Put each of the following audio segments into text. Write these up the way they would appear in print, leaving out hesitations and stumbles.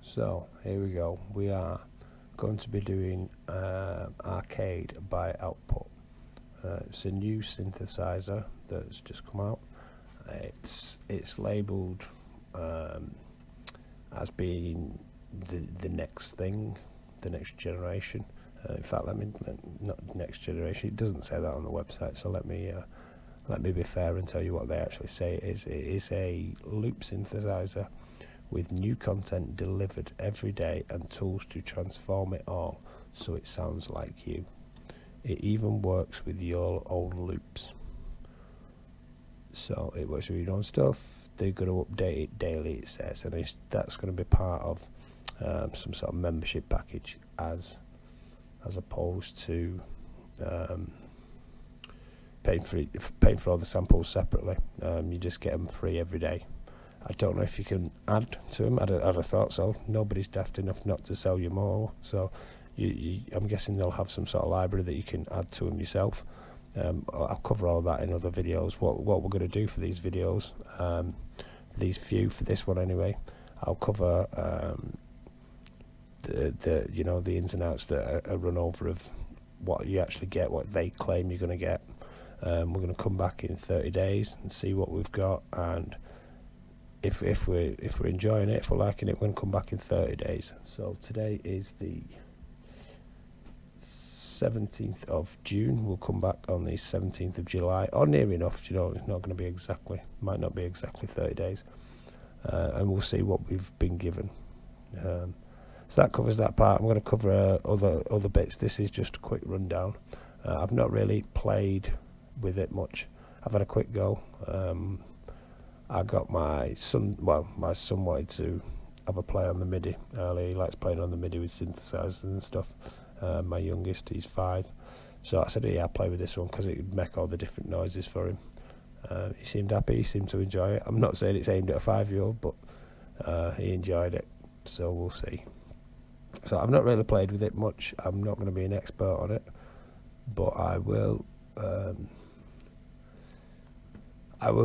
So here we go. We are going to be doing Arcade by Output. It's a new synthesizer that's just come out. It's labelled as being the next thing, the next generation. In fact, not next generation. It doesn't say that on the website. So let me be fair and tell you what they actually say it is. It is a loop synthesizer with new content delivered every day and tools to transform it all so it sounds like you. It even works with your own loops. So it works with your own stuff. They're going to update it daily, it says, and that's going to be part of some sort of membership package as opposed to paying for all the samples separately. You just get them free every day. I don't know if you can add to them. I'd have thought so. Nobody's daft enough not to sell you more, so I'm guessing they'll have some sort of library that you can add to them yourself. I'll cover all that in other videos. What we're going to do for these videos, for this one anyway, I'll cover the ins and outs that are run over of what you actually get, what they claim you're going to get. We're going to come back in 30 days and see what we've got, and if we're enjoying it, if we're liking it, we're going to come back in 30 days. So today is the 17th of June. We'll come back on the 17th of July, or near enough. It's not going to be exactly, might not be exactly 30 days, and we'll see what we've been given. So that covers that part. I'm going to cover other bits. This is just a quick rundown. I've not really played with it much. I've had a quick go. I got my son wanted to have a play on the MIDI earlier. He likes playing on the MIDI with synthesizers and stuff. My youngest, he's 5, so I said, yeah, I'll play with this one because it would make all the different noises for him. He seemed happy, he seemed to enjoy it. I'm not saying it's aimed at a 5-year-old, but he enjoyed it, so we'll see. So I've not really played with it much. I'm not going to be an expert on it, but I will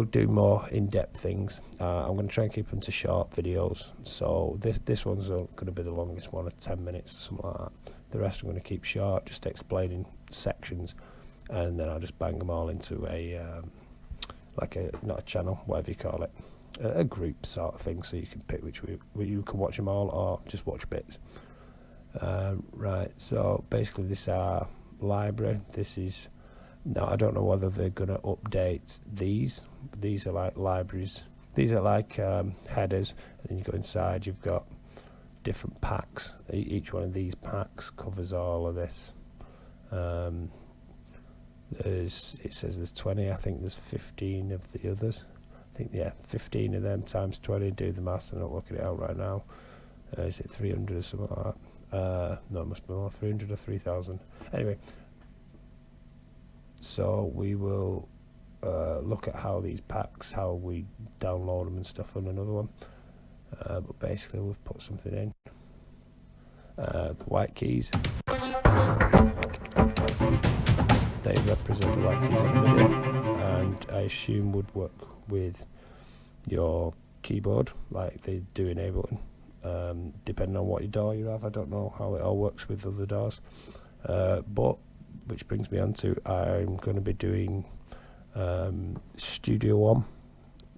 do more in-depth things. I'm going to try and keep them to short videos. So this one's going to be the longest one, at 10 minutes or something like that. The rest I'm going to keep short, just explaining sections, and then I'll just bang them all into not a channel, whatever you call it, a group sort of thing, so you can pick you can watch them all or just watch bits. Right, so basically this is our library. This is, now I don't know whether they're going to update these. These are like libraries. These are like headers, and then you go inside, you've got different packs. Each one of these packs covers all of this. It says there's 20. I think there's 15 of the others. I think, yeah, 15 of them times 20. Do the maths. I'm not working it out right now. Is it 300 or something like that? No, it must be more. 300 or 3,000. Anyway, so we will look at how these packs, how we download them and stuff on another one. But basically we've put something in. The white keys, they represent the white keys in the middle, and I assume would work with your keyboard like they do in Ableton, depending on what DAW you have. I don't know how it all works with other DAWs, but which brings me on to, I'm going to be doing Studio One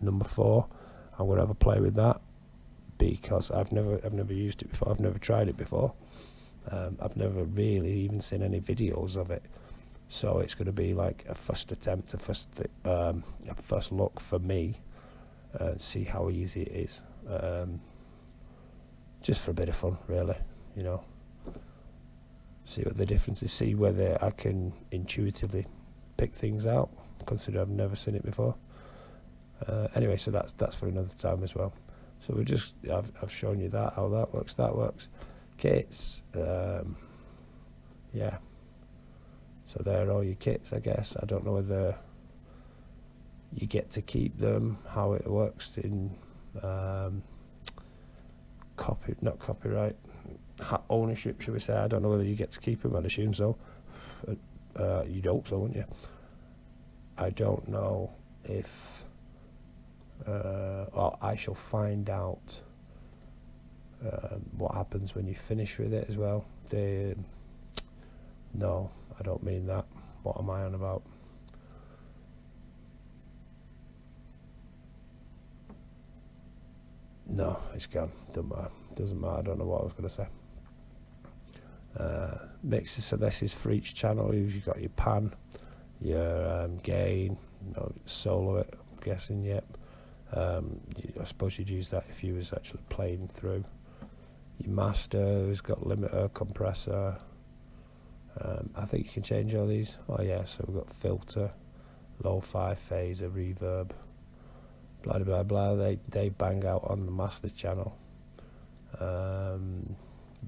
number 4. I'm going to have a play with that because I've never used it before. I've never tried it before. I've never really even seen any videos of it, so it's going to be like a first attempt, a first look for me, see how easy it is, just for a bit of fun, really, see what the difference is, see whether I can intuitively pick things out, considering I've never seen it before. Anyway, so that's for another time as well. So I've shown you how that works. Kits, yeah. So there are all your kits, I guess. I don't know whether you get to keep them, how it works in not copyright, ownership, should we say. I don't know whether you get to keep them. I'd assume so. You'd hope so, wouldn't you? I don't know if well, I shall find out what happens when you finish with it as well. No, I don't mean that. What am I on about? No, it's gone. Doesn't matter. I don't know what I was going to say. Mixes. So this is for each channel. You've got your pan, your gain, solo it. I'm guessing. Yep. I suppose you'd use that if you was actually playing through. Your master has got limiter, compressor. I think you can change all these. Oh yeah, so we've got filter, lo-fi, phaser, reverb, blah blah blah. They bang out on the master channel.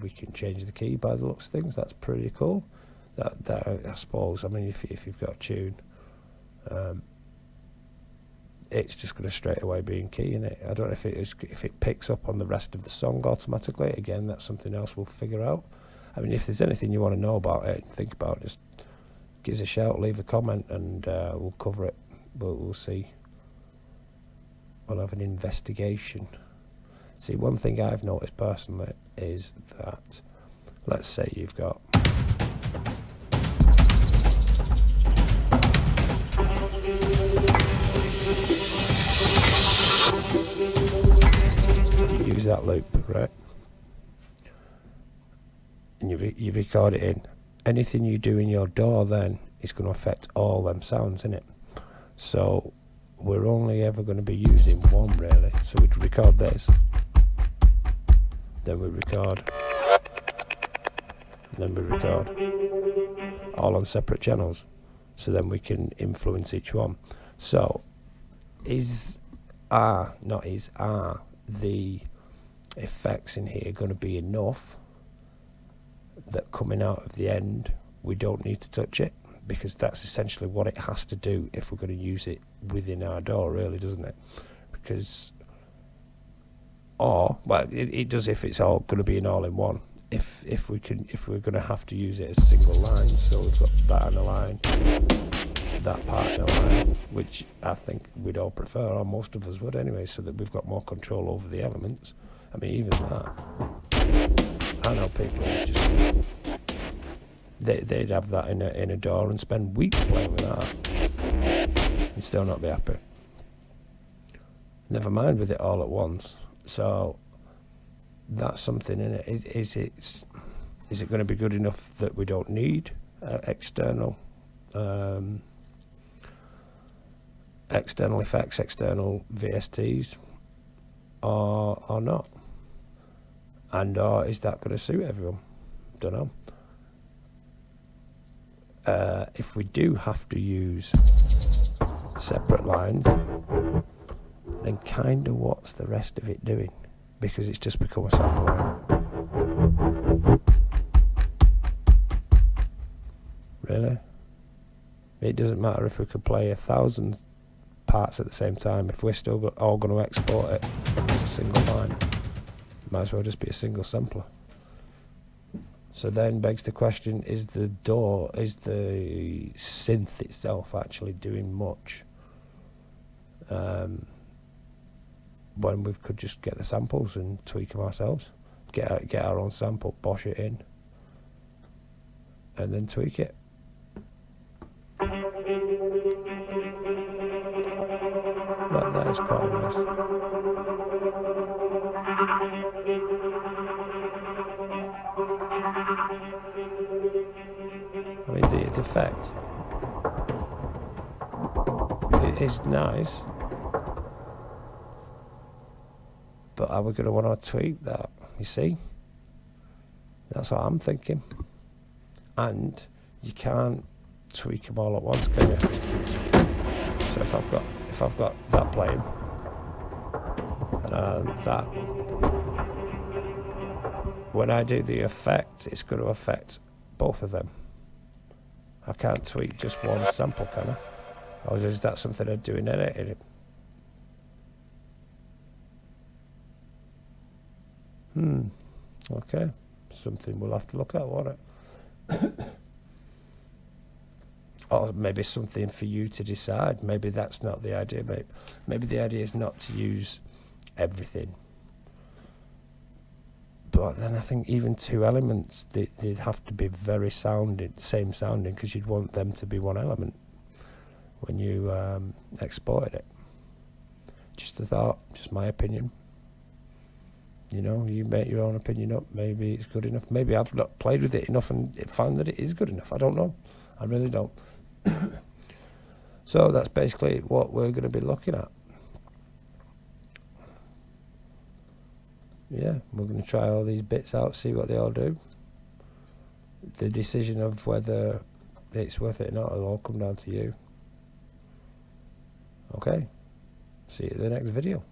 We can change the key by the looks of things. That's pretty cool. That I suppose. I mean, if you've got a tune, it's just going to straight away be in key, innit? I don't know if it picks up on the rest of the song automatically. Again, that's something else we'll figure out. I mean, if there's anything you want to know about it, think about it, just give us a shout, leave a comment, and we'll cover it. But we'll see. We'll have an investigation. See, one thing I've noticed personally is that, let's say you've got use that loop, right? And you record it in. Anything you do in your DAW then is going to affect all them sounds, innit? So we're only ever going to be using one, really. So we'd record this, then we record, and then we record, all on separate channels. So then we can influence each one. So are the effects in here going to be enough that coming out of the end we don't need to touch it? Because that's essentially what it has to do if we're going to use it within our DAW, really, doesn't it? Because, well, it does if it's all going to be an all-in-one. If we're going to have to use it as single lines, so we've got that on a line, that part on a line, which I think we'd all prefer, or most of us would anyway, so that we've got more control over the elements. I mean, even that, I know people who just they'd have that in a DAW and spend weeks playing with that and still not be happy. Never mind with it all at once. So that's something in it. Is it going to be good enough that we don't need external effects, external VSTs, or not? And is that going to suit everyone? Don't know. If we do have to use separate lines, then kind of what's the rest of it doing? Because it's just become a sample line. Really? It doesn't matter if we could play 1,000 parts at the same time. If we're still all going to export it as a single line, it might as well just be a single sampler. So then begs the question, is the synth itself actually doing much when we could just get the samples and tweak them ourselves, get our own sample, bosh it in, and then tweak it? That is quite nice. I mean, the effect is nice, but are we going to want to tweak that? You see, that's what I'm thinking. And you can't tweak them all at once, can you? So if I've got that playing and that, when I do the effect, it's going to affect both of them. I can't tweak just one sample, can I? Or is that something I'd do in editing? Okay, something we'll have to look at, won't it? Or maybe something for you to decide. Maybe that's not the idea. Maybe the idea is not to use everything. But then I think even two elements, they'd have to be very same sounding, because you'd want them to be one element when you exported it. Just a thought, just my opinion. You know, you make your own opinion up. Maybe it's good enough. Maybe I've not played with it enough and found that it is good enough. I don't know. I really don't. So that's basically what we're going to be looking at. Yeah, we're going to try all these bits out, see what they all do. The decision of whether it's worth it or not will all come down to you. Okay, see you in the next video.